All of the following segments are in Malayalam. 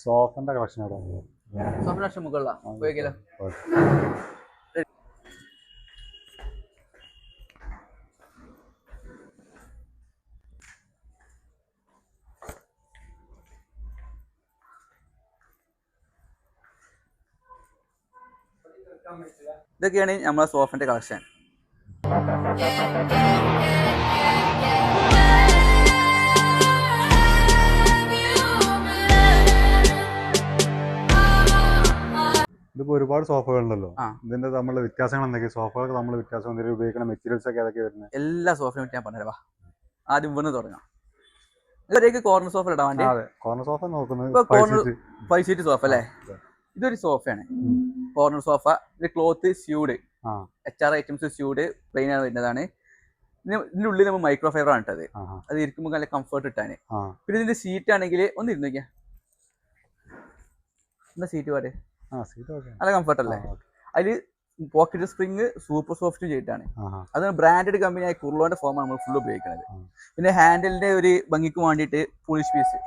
സോഫന്റെ കളക്ഷൻ അവിടെ സോഫ കളക്ഷൻ മുകളിലാ ഉപയോഗിക്കലോ. ഇതൊക്കെയാണ് നമ്മളെ സോഫന്റെ കളക്ഷൻ. ഇതിപ്പോ ഒരുപാട് സോഫകളുണ്ടല്ലോ. ഇതിന്റെ തമ്മിലുള്ള വ്യത്യാസങ്ങൾ എന്തൊക്കെയാ? സോഫകൾക്ക് നമ്മൾ വ്യത്യാസം എന്തെങ്കിലും ഉപയോഗിക്കുന്ന മെറ്റീരിയൽസ് ഒക്കെ ഏതൊക്കെ വരുന്നത്? എല്ലാ സോഫയും ഞാൻ പറഞ്ഞുതരാ. ആദ്യം ഇവിടുന്ന് തുടങ്ങാം. ഇതിലേക്ക് കോർണർ സോഫ ഇടാൻ വേണ്ടി. കോർണർ സോഫ നോക്കുന്നത് 5 സീറ്റ് സോഫ അല്ലേ? ഇതൊരു സോഫയാണ്, കോർണർ സോഫ. ഇത് cloth suede, HR items suede plain ആണ് വരുന്നതാണ്. ഇതിന്റെ ഉള്ളിൽ നമ്മൾ മൈക്രോ ഫൈബർ ആണ് ഇട്ടത്. അത് ഇരിക്കുമ്പോൾ നല്ല കംഫർട്ട് ഇട്ടാണ്. പിന്നെ ഇതിന്റെ സീറ്റ് ആണെങ്കിൽ ഒന്ന് ഇരുന്നോക്കിയാ, എന്താ സീറ്റ് പാട് നല്ല കംഫർട്ട് അല്ലേ? അതില് പോക്കറ്റ് സ്പ്രിങ് സൂപ്പർ സോഫ്റ്റ് ചെയ്തിട്ടാണ്. അത് ബ്രാൻഡഡ് കമ്പനിയായ കുർലോന്റെ ഫോമാണ് നമ്മൾ ഫുൾ ഉപയോഗിക്കുന്നത്. പിന്നെ ഹാൻഡിലിന്റെ ഒരു ഭംഗിക്ക് വേണ്ടിയിട്ട് പോളിഷ് പീസ്,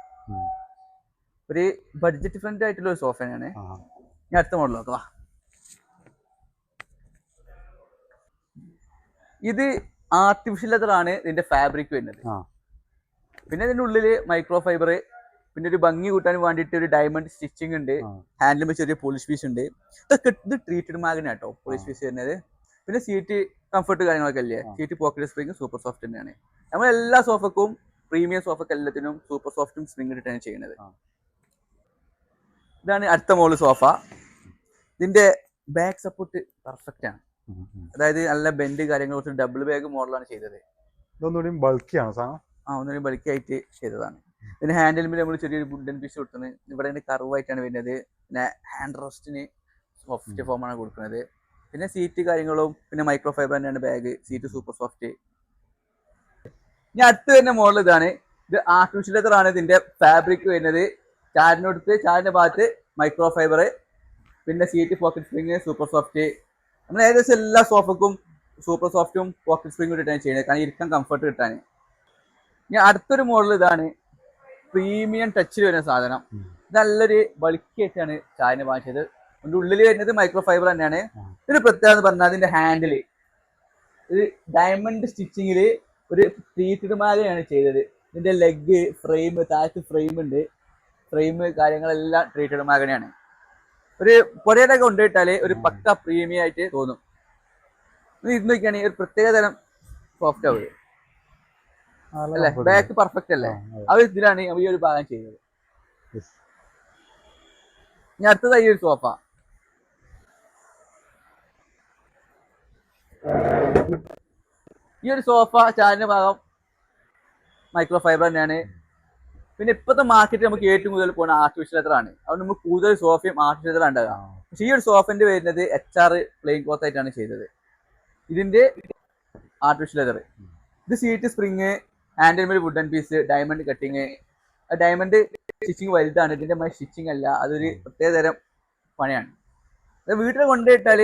ഒരു ബഡ്ജറ്റ് ഫ്രണ്ട്ലി ആയിട്ടുള്ള ഒരു സോഫ തന്നെയാണ്. ഞാൻ അടുത്ത മോഡൽ നോക്കാം. ഇത് ആർട്ടിഫിഷ്യൽ ലെതർ ആണ് ഇതിന്റെ ഫാബ്രിക് വരുന്നത്. പിന്നെ ഇതിന്റെ ഉള്ളില് മൈക്രോ ഫൈബർ, പിന്നെ ഒരു ഭംഗി കൂട്ടാൻ വേണ്ടിയിട്ട് ഒരു ഡയമണ്ട് സ്റ്റിച്ചിങ് ഉണ്ട്. ഹാൻഡിലുമ്പോൾ ചെറിയ പോളിഷ് പീസ് ഉണ്ട്. ഇതൊക്കെ ഇത് ട്രീറ്റഡ് മാഗ്ന കേട്ടോ പോളിഷ് പീസ് വരുന്നത്. പിന്നെ സീറ്റ് കംഫർട്ട് കാര്യങ്ങളൊക്കെ അല്ലേ? Seat pocket spring super soft തന്നെയാണ്. നമ്മൾ എല്ലാ സോഫക്കും പ്രീമിയം സോഫക്ക് എല്ലാത്തിനും സൂപ്പർ സോഫ്റ്റും സ്പ്രിങ് ഇട്ടിട്ടാണ് ചെയ്യുന്നത്. ഇതാണ് അടുത്ത മോഡൽ സോഫ. ഇതിന്റെ ബാക്ക് സപ്പോർട്ട് പെർഫെക്റ്റ് ആണ്. അതായത് നല്ല ബെൻഡ് കാര്യങ്ങൾ കുറച്ച് ഡബിൾ ബാഗ് മോഡലാണ് ചെയ്തത്. ഒന്നുകൂടി ബൾക്കിയാണ് സാധനം. ഒന്നുകൂടി ബൾക്കി ആയിട്ട് ചെയ്തതാണ്. പിന്നെ ഹാൻഡിൽ നമ്മൾ ചെറിയൊരു വുഡൻ പീസ് കൊടുക്കുന്നത്. ഇവിടെ കർവായിട്ടാണ് വരുന്നത്. പിന്നെ ഹാൻഡ് റെസ്റ്റിന് സോഫ്റ്റ് ഫോമാണ് കൊടുക്കുന്നത്. പിന്നെ സീറ്റ് കാര്യങ്ങളും പിന്നെ മൈക്രോ ഫൈബർ തന്നെയാണ് ബാഗ്. Seat super soft. ഇനി അടുത്ത് വരുന്ന മോഡൽ ഇതാണ്. ഇത് ആർട്ടിഫിഷ്യൽ ലെതർ ആണ് ഇതിന്റെ ഫാബ്രിക് വരുന്നത്. ചാരിന്റെ ഭാഗത്ത് മൈക്രോ ഫൈബർ, പിന്നെ seat pocket spring super soft. നമ്മൾ ഏകദേശം എല്ലാ സോഫക്കും സൂപ്പർ സോഫ്റ്റും പോക്കറ്റ് സ്പ്രിങ്ങും ഇട്ടിട്ടാണ് ചെയ്യുന്നത്, കാരണം ഇരിക്കാൻ കംഫർട്ട് കിട്ടാൻ. ഇനി അടുത്തൊരു മോഡൽ ഇതാണ്, പ്രീമിയം ടച്ചിൽ വരുന്ന സാധനം. ഇത് നല്ലൊരു ബൾക്കി ആയിട്ടാണ് ചാരിന് വാങ്ങിച്ചത്. അതിന്റെ ഉള്ളിൽ വരുന്നത് മൈക്രോ ഫൈബർ തന്നെയാണ്. ഇതിന് പ്രത്യേകത എന്ന് പറഞ്ഞാൽ അതിന്റെ ഹാൻഡിൽ ഒരു ഡയമണ്ട് സ്റ്റിച്ചിങ്ങില് ഒരു ട്രീറ്റഡ് മാതിരിയാണ് ചെയ്തത്. ഇതിന്റെ ലെഗ് ഫ്രെയിം, താഴത്ത് ഫ്രെയിം ഉണ്ട്. ഫ്രെയിം കാര്യങ്ങളെല്ലാം ട്രീറ്റഡ് മാഗനെയാണ്. ഒരു പുരയുടെ കൊണ്ടുപോയിട്ടാല് ഒരു പക്ക പ്രീമിയം ആയിട്ട് തോന്നും. ഇത് നോക്കിയാണെങ്കിൽ ഒരു പ്രത്യേക തരം സോഫ്റ്റ് ആവുക അല്ലേ? ബാക്ക് പെർഫെക്റ്റ് അല്ലേ? ആ ഇതിലാണ് ഈ ഒരു ഭാഗം ചെയ്യുന്നത്. ഇനി അടുത്തതായി ഒരു സോഫ. ഈ ഒരു സോഫ ചാരിന്റെ ഭാഗം മൈക്രോ ഫൈബർ തന്നെയാണ്. പിന്നെ ഇപ്പോഴത്തെ മാർക്കറ്റിൽ നമുക്ക് ഏറ്റവും കൂടുതൽ പോകുന്ന ആർട്ടിഫിഷ്യൽ ലെതർ ആണ്. അതുകൊണ്ട് നമുക്ക് കൂടുതൽ സോഫയും ആർട്ടിഫിഷ്യൽ ലെതർ ഉണ്ടാകുക. പക്ഷേ ഈ ഒരു സോഫന്റെ വരുന്നത് HR പ്ലെയിൻ ക്ലോത്ത് ആയിട്ടാണ് ചെയ്തത്. ഇതിന്റെ ആർട്ടിഫിഷ്യൽ ലെതർ. ഇത് seat spring, handle wooden piece, diamond cutting. Diamond stitching വലുതാണ്. ഇതിന്റെ സ്റ്റിച്ചിങ് അല്ല, അതൊരു പ്രത്യേക തരം പണിയാണ്. അത് വീട്ടിൽ കൊണ്ടുപോയിട്ടാൽ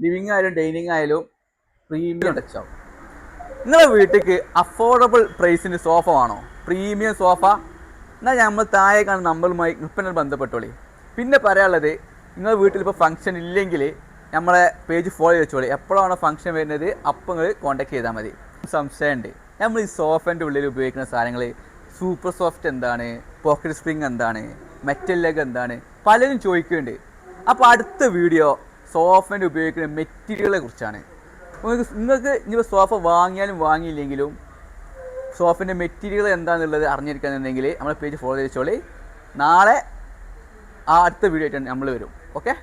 ലിവിങ് ആയാലും ഡൈനിങ് ആയാലും പ്രീമിയം ടച്ച് ആവും. നിങ്ങളുടെ വീട്ടിലേക്ക് അഫോർഡബിൾ പ്രൈസിന് സോഫ വേണോ? Premium sofa? എന്നാൽ നമ്മൾ താഴെ കാണുന്ന നമ്പറുമായി ഇപ്പം ബന്ധപ്പെട്ടോളി. പിന്നെ പറയാനുള്ളത്, നിങ്ങൾ വീട്ടിൽ ഇപ്പോൾ ഫംഗ്ഷൻ ഇല്ലെങ്കിൽ നമ്മളെ പേജ് ഫോളോ ചെയ്ത് വെച്ചോളി. എപ്പോഴാണോ ഫംഗ്ഷൻ വരുന്നത് അപ്പം നിങ്ങൾ കോൺടാക്ട് ചെയ്താൽ മതി. സംശയമുണ്ട്, നമ്മൾ ഈ സോഫൻ്റെ ഉള്ളിൽ ഉപയോഗിക്കുന്ന സാധനങ്ങൾ സൂപ്പർ സോഫ്റ്റ് എന്താണ്, പോക്കറ്റ് സ്പ്രിങ് എന്താണ്, മെറ്റൽ ലെഗ് എന്താണ്, പലരും ചോദിക്കുന്നുണ്ട്. അപ്പോൾ അടുത്ത വീഡിയോ സോഫൻ്റെ ഉപയോഗിക്കുന്ന മെറ്റീരിയലുകളെ കുറിച്ചാണ്. നിങ്ങൾക്ക് ഇനി സോഫ വാങ്ങിയാലും വാങ്ങിയില്ലെങ്കിലും സോഫിൻ്റെ മെറ്റീരിയൽ എന്താണെന്നുള്ളത് അറിഞ്ഞിരിക്കാന്നുണ്ടെങ്കിൽ നമ്മളെ പേജ് ഫോളോ ചെയ്തോളി. നാളെ അടുത്ത വീഡിയോ ആയിട്ട് നമ്മൾ വരും. ഓക്കെ.